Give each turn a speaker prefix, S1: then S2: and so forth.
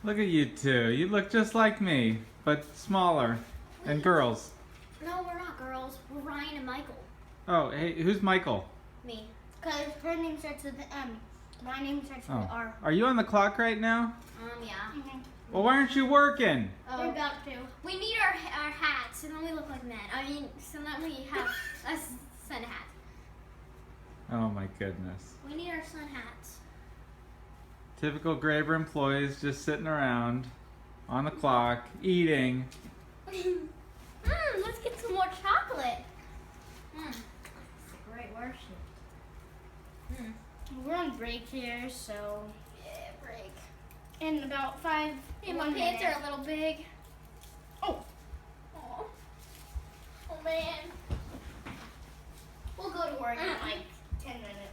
S1: Look at you two. You look just like me, but smaller. And girls.
S2: No, we're not girls. We're Ryan and Michael.
S1: Oh, hey, who's Michael?
S2: Me. Because her name starts with the M. My name starts with
S1: Oh.
S2: R.
S1: Are you on the clock right now?
S2: Yeah.
S1: Well, why aren't you working?
S2: We're about to. We need our hats, and then we look like men. I mean, so then we have a sun hat.
S1: Oh my goodness.
S2: We need our sun hats.
S1: Typical Graber employees just sitting around on the clock, eating.
S2: Let's get some more chocolate. It's a great worship. We're on break here, so yeah, break. In about 5. Yeah, my pants are a little big. Oh. Oh. Oh man. We'll go to work in like 10 minutes.